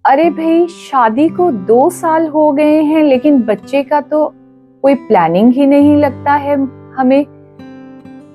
अरे भाई, शादी को 2 साल हो गए हैं लेकिन बच्चे का तो कोई प्लानिंग ही नहीं लगता है हमें।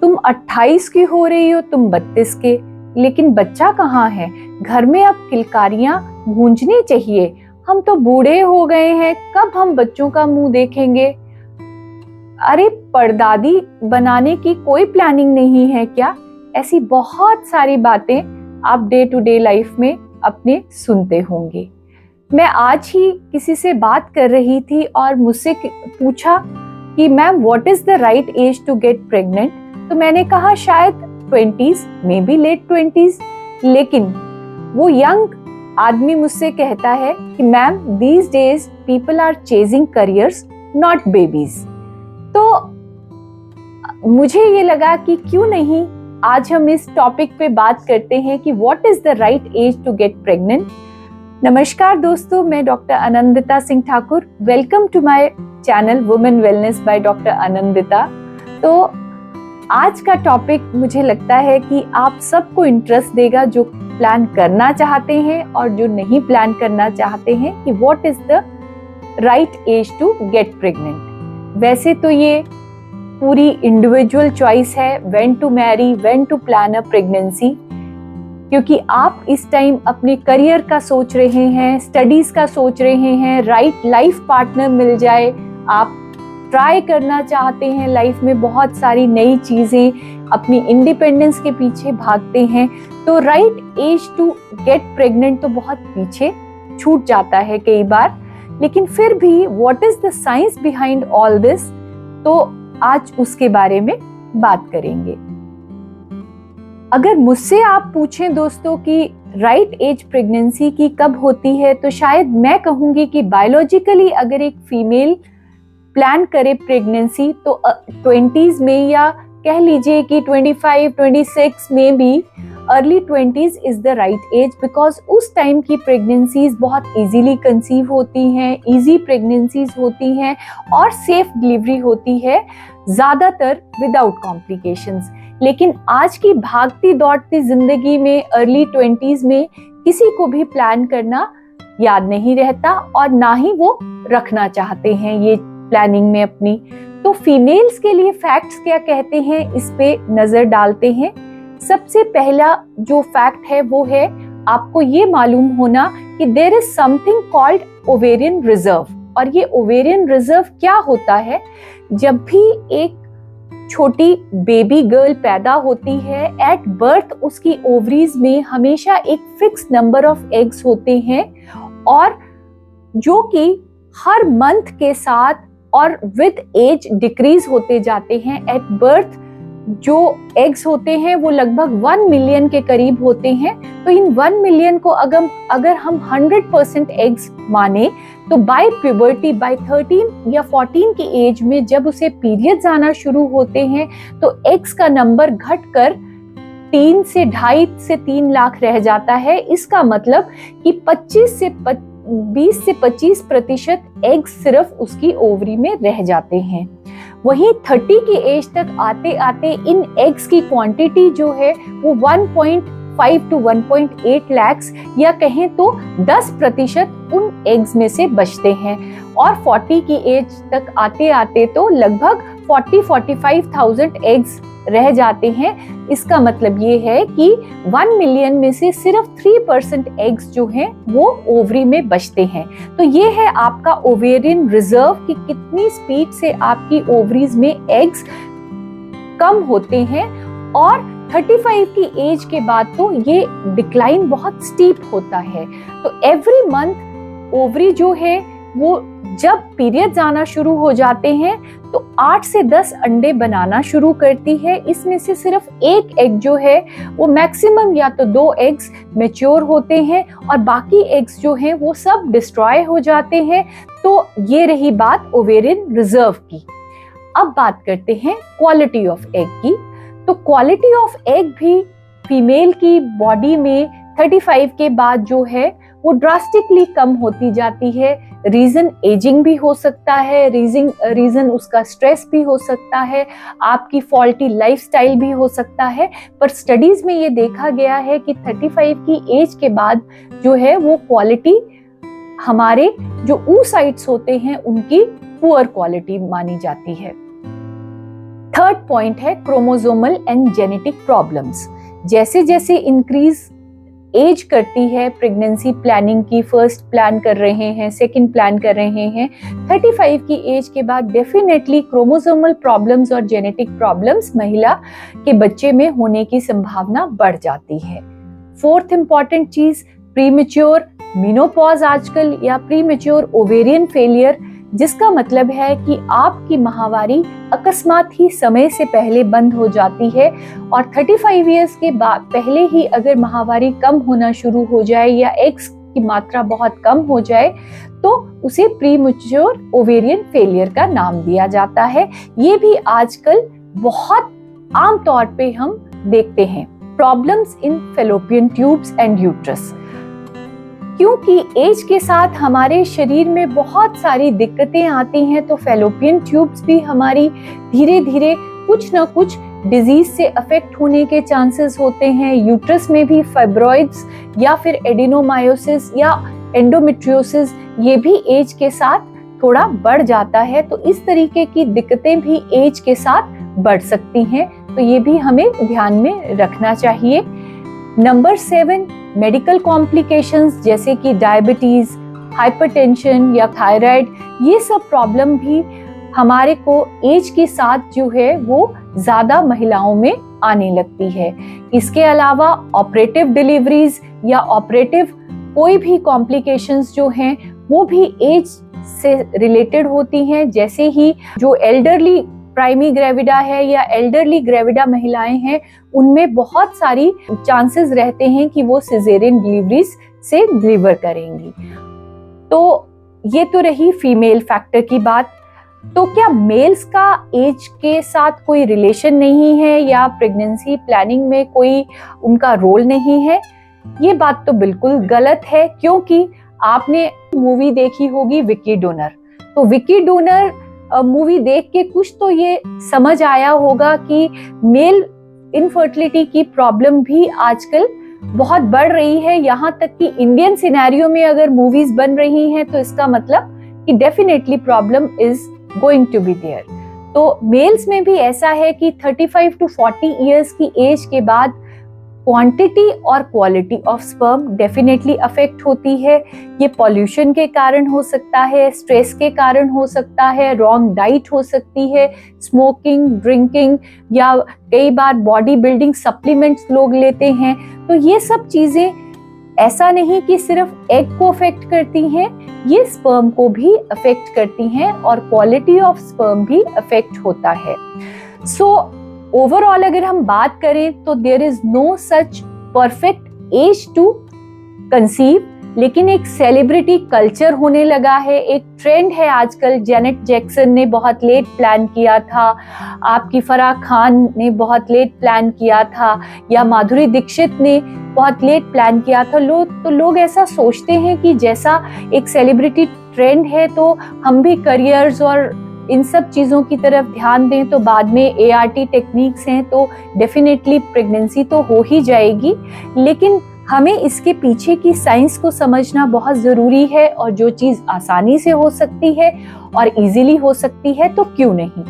तुम 28 की हो रही हो, तुम 32 के, लेकिन बच्चा कहाँ है? घर में अब किलकारियां गूंजनी चाहिए। हम तो बूढ़े हो गए हैं, कब हम बच्चों का मुंह देखेंगे? अरे परदादी बनाने की कोई प्लानिंग नहीं है क्या? ऐसी बहुत सारी बातें आप डे टू डे लाइफ में अपने सुनते होंगे। मैं आज ही किसी से बात कर रही थी और मुझसे पूछा कि ma'am what is the right age to get pregnant. तो मैंने कहा शायद 20s, may be late 20s। लेकिन वो यंग आदमी मुझसे कहता है कि ma'am these days people are chasing careers not babies. तो मुझे ये लगा कि क्यों नहीं आज हम इस टॉपिक पे बात करते हैं कि what is the right age to get pregnant. नमस्कार दोस्तों, मैं doctor Anandita Singh Thakur. Welcome to my channel women wellness by doctor Anandita. तो आज का टॉपिक मुझे लगता है कि आप सबको इंटरेस्ट देगा, जो प्लान करना चाहते हैं और जो नहीं प्लान करना चाहते हैं, कि what is the right age to get pregnant. वैसे तो ये पूरी इंडिविजुअल चॉइस है, when to marry, when to plan a pregnancy, क्योंकि आप इस टाइम अपने करियर का सोच रहे हैं, स्टडीज का सोच रहे हैं, राइट लाइफ पार्टनर मिल जाए, आप ट्राई करना चाहते हैं लाइफ में बहुत सारी नई चीजें, अपनी इंडिपेंडेंस के पीछे भागते हैं, तो right age to get pregnant तो बहुत पीछे छूट जाता है कई बार। लेकिन फिर भी what is the science behind all this, तो आज उसके बारे में बात करेंगे। अगर मुझसे आप पूछें दोस्तों कि राइट एज प्रेगनेंसी की कब होती है, तो शायद मैं कहूंगी कि बायोलॉजिकली अगर एक फीमेल प्लान करे प्रेगनेंसी तो 20s में, या कह लीजिए कि 25, 26 में भी, early 20s is the right age, because उस टाइम की प्रेगनेंसीज बहुत इजीली कंसीव होती हैं, इजी प्रेगनेंसीज होती हैं और सेफ डिलीवरी होती है, ज्यादातर विदाउट कॉम्प्लिकेशंस। लेकिन आज की भागती दौड़ती जिंदगी में अर्ली 20s में किसी को भी प्लान करना याद नहीं रहता और ना ही वो रखना चाहते हैं ये प्लानिंग में अपनी। तो फीमेल्स के लिए फैक्ट्स क्या कहते हैं, इस पे नजर डालते हैं। सबसे पहला जो फैक्ट है वो है, आपको ये मालूम होना कि there is something called ovarian reserve. और ये ओवेरियन रिजर्व क्या होता है? जब भी एक छोटी बेबी गर्ल पैदा होती है, एट बर्थ उसकी ओवरीज में हमेशा एक फिक्स नंबर ऑफ एग्स होते हैं, और जो कि हर मंथ के साथ और विद एज डिक्रीज होते जाते हैं। एट बर्थ जो एग्स होते हैं वो लगभग 1 मिलियन के करीब होते हैं। तो इन 1 मिलियन को अगर हम 100% एग्स माने, तो बाय प्यूबर्टी, बाय 13 या 14 की एज में जब उसे पीरियड्स आना शुरू होते हैं, तो एग्स का नंबर घटकर 3 से 2.5 से 3 लाख रह जाता है। इसका मतलब कि 20 से 25% एग्स सिर्फ उसकी ओवरी में रह जाते हैं। वहीं 30 की एज तक आते आते इन एग्स की क्वांटिटी जो है वो 1.5 to 1.8 लाख, या कहें तो 10% उन एग्स में से बचते हैं। और 40 की एज तक आते आते तो लगभग 40-45,000 एग्स रह जाते हैं। इसका मतलब ये है कि 1 मिलियन में से सिर्फ 3% एग्स जो हैं वो ओवरी में बचते हैं। तो ये है आपका ओवेरियन रिजर्व, कि कितनी स्पीड से आपकी ओवरीज में एग्स कम होते हैं। और 35 की एज के बाद तो ये डिक्लाइन बहुत स्टीप होता है। तो एवरी मंथ ओवरी जो है वो जब पीरियड्स आना शुरू हो जाते हैं तो 8 से 10 अंडे बनाना शुरू करती है। इसमें से सिर्फ एक एग जो है वो मैक्सिमम या तो 2 एग्स मैच्योर होते हैं और बाकी एग्स जो हैं वो सब डिस्ट्रॉय हो जाते हैं। तो ये रही बात ओवेरियन रिजर्व की। अब बात करते हैं क्वालिटी ऑफ एग की। तो क्वालिटी ऑफ एग भी फीमेल की बॉडी में 35 के बाद जो है वो ड्रास्टिकली कम होती जाती है। रीजन एजिंग भी हो सकता है, रीजन उसका स्ट्रेस भी हो सकता है, आपकी फॉल्टी लाइफस्टाइल भी हो सकता है। पर स्टडीज में ये देखा गया है कि 35 की एज के बाद जो है वो क्वालिटी हमारे जो oocytes होते हैं उनकी पुअर क्वालिटी मानी जाती है। थर्ड पॉइंट है क्रोमोसोमल एंड जेनेटिक प्रॉब्लम्स। जैसे जैसे इंक्रीज एज करती है, प्रेगनेंसी प्लानिंग की फर्स्ट प्लान कर रहे हैं, सेकंड प्लान कर रहे हैं, 35 की एज के बाद डेफिनेटली क्रोमोसोमल प्रॉब्लम्स और जेनेटिक प्रॉब्लम्स महिला के बच्चे में होने की संभावना बढ़ जाती है। फोर्थ इंपॉर्टेंट चीज प्रीमेच्योर मेनोपॉज आजकल, या प्रीमेच्योर ओवेरियन फेलियर, जिसका मतलब है कि आपकी माहवारी अकस्मात ही समय से पहले बंद हो जाती है और 35 इयर्स के बाद पहले ही अगर माहवारी कम होना शुरू हो जाए या एग्स की मात्रा बहुत कम हो जाए तो उसे प्रीमेच्योर ओवेरियन फेलियर का नाम दिया जाता है। ये भी आजकल बहुत आम तौर पे हम देखते हैं। Problems in fallopian tubes and uterus, क्योंकि एज के साथ हमारे शरीर में बहुत सारी दिक्कतें आती हैं तो फैलोपियन ट्यूब्स भी हमारी धीरे धीरे कुछ ना कुछ डिजीज से अफेक्ट होने के चांसेस होते हैं। यूट्रस में भी फाइब्रॉइड्स या फिर एडिनोमायोसिस या एंडोमेट्रियोसिस, ये भी एज के साथ थोड़ा बढ़ जाता है। तो इस तरीके की दिक्कतें भी एज के साथ बढ़ सकती हैं, तो ये भी हमें ध्यान में रखना चाहिए। नंबर 7, मेडिकल कॉम्प्लिकेशंस जैसे कि डायबिटीज, हाइपरटेंशन या थायराइड, ये सब प्रॉब्लम भी हमारे को एज के साथ जो है वो ज्यादा महिलाओं में आने लगती है। इसके अलावा ऑपरेटिव डिलीवरीज या ऑपरेटिव कोई भी कॉम्प्लिकेशंस जो हैं वो भी एज से रिलेटेड होती हैं। जैसे ही जो एल्डरली प्राइमी ग्रेविडा है या एल्डरली ग्रेविडा महिलाएं हैं, उनमें बहुत सारी चांसेस रहते हैं कि वो सिजेरियन डिलीवरीज से डिलीवर करेंगी। तो ये तो रही फीमेल फैक्टर की बात। तो क्या मेल्स का एज के साथ कोई रिलेशन नहीं है या प्रेगनेंसी प्लानिंग में कोई उनका रोल नहीं है? ये बात तो बिल्कुल गलत है, क्योंकि आपने मूवी देखी होगी विकी डोनर। तो विकी डोनर मूवी देख के कुछ तो ये समझ आया होगा कि मेल इनफर्टिलिटी की प्रॉब्लम भी आजकल बहुत बढ़ रही है। यहाँ तक कि इंडियन सिनेरियो में अगर मूवीज बन रही हैं तो इसका मतलब कि definitely problem is going to be there. तो मेल्स में भी ऐसा है कि 35 टू 40 इयर्स की एज के बाद क्वांटिटी और quality of sperm definitely affect होती है। ये पॉल्यूशन के कारण हो सकता है, स्ट्रेस के कारण हो सकता है, रॉन्ग डाइट हो सकती है, स्मोकिंग, ड्रिंकिंग, या कई बार बॉडी बिल्डिंग सप्लीमेंट्स लोग लेते हैं। तो ये सब चीजें ऐसा नहीं कि सिर्फ एग को अफेक्ट करती हैं, ये स्पर्म को भी अफेक्ट करती हैं और क्वालिटी ऑफ स्पर्म भी अफेक्ट होता है। सो ओवरऑल अगर हम बात करें तो there is no such perfect age to conceive, लेकिन एक सेलिब्रिटी कल्चर होने लगा है, एक ट्रेंड है आजकल। जेनेट जैक्सन ने बहुत लेट प्लान किया था, आपकी फराह खान ने बहुत लेट प्लान किया था, या माधुरी दीक्षित ने बहुत लेट प्लान किया था। लोग ऐसा सोचते हैं कि जैसा एक सेलिब्रिटी ट्रेंड है तो हम भी करियर्स और इन सब चीज़ों की तरफ ध्यान दें, तो बाद में ART टेक्निक्स हैं तो डेफिनेटली प्रेगनेंसी तो हो ही जाएगी। लेकिन हमें इसके पीछे की साइंस को समझना बहुत ज़रूरी है, और जो चीज़ आसानी से हो सकती है और इजीली हो सकती है तो क्यों नहीं।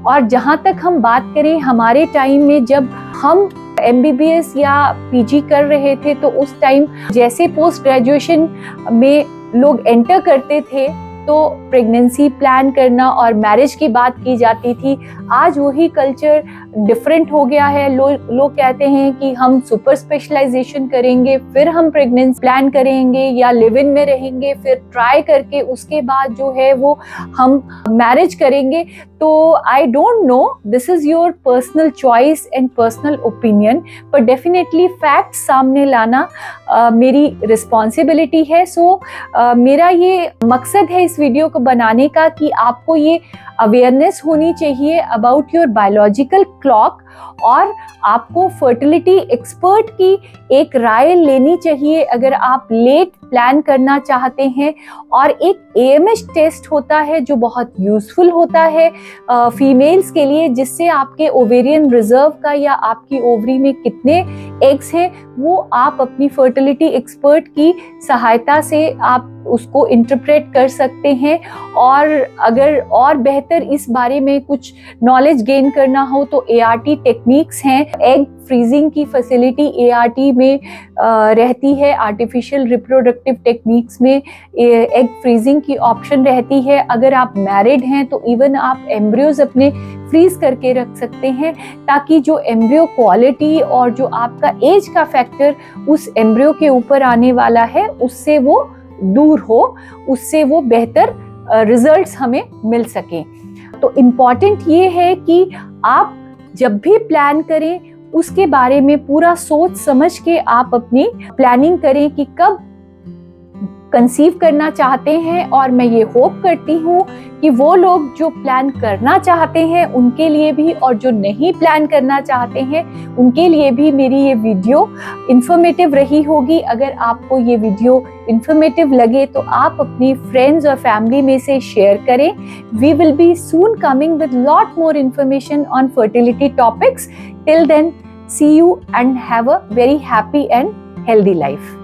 और जहाँ तक हम बात करें हमारे टाइम में, जब हम MBBS या PG कर रहे थे तो उस टाइम जैसे पोस्ट ग्रेजुएशन में लोग एंटर करते थे तो प्रेगनेंसी प्लान करना और मैरिज की बात की जाती थी। आज वही कल्चर डिफरेंट हो गया है। लोग कहते हैं कि हम सुपर स्पेशलाइजेशन करेंगे, फिर हम प्रेगनेंसी प्लान करेंगे या लिव इन में रहेंगे, फिर ट्राई करके उसके बाद जो है वो हम मैरिज करेंगे। तो I don't know, this is your personal choice and personal opinion, पर डेफिनेटली फैक्ट सामने लाना मेरी रिस्पॉन्सिबिलिटी है। सो मेरा ये मकसद है इस वीडियो को बनाने का कि आपको ये अवेयरनेस होनी चाहिए अबाउट योर बायोलॉजिकल क्लॉक, और आपको फर्टिलिटी एक्सपर्ट की एक राय लेनी चाहिए अगर आप लेट प्लान करना चाहते हैं। और एक AMH टेस्ट होता है जो बहुत यूजफुल होता है फीमेल्स के लिए, जिससे आपके ओवेरियन रिजर्व का या आपकी ओवरी में कितने एग्स हैं वो आप अपनी फर्टिलिटी एक्सपर्ट की सहायता से आप उसको इंटरप्रेट कर सकते हैं। और अगर और बेहतर इस बारे में कुछ नॉलेज गेन करना हो तो ART टेक्निक्स हैं। एग फ्रीजिंग की फैसिलिटी ART में रहती है। आर्टिफिशियल रिप्रोडक्टिव टेक्निक्स में एग फ्रीजिंग की ऑप्शन रहती है। अगर आप मैरिड हैं तो इवन आप एम्ब्रियोज अपने फ्रीज करके रख सकते हैं, ताकि जो एम्ब्रियो क्वालिटी और जो आपका एज का फैक्टर उस एम्ब्रियो के ऊपर आने वाला है उससे वो दूर हो, उससे वो बेहतर रिजल्ट्स हमें मिल सके। तो इम्पॉर्टेंट ये है कि आप जब भी प्लान करें उसके बारे में पूरा सोच समझ के आप अपनी प्लानिंग करें कि कब कंसीव करना चाहते हैं। और मैं ये होप करती हूँ कि वो लोग जो प्लान करना चाहते हैं उनके लिए भी, और जो नहीं प्लान करना चाहते हैं उनके लिए भी मेरी ये वीडियो इंफॉर्मेटिव रही होगी। अगर आपको ये वीडियो इंफॉर्मेटिव लगे तो आप अपनी फ्रेंड्स और फैमिली में से शेयर करें। We will be soon coming with lot more information on fertility topics. Till then, see you and have a very happy and healthy life.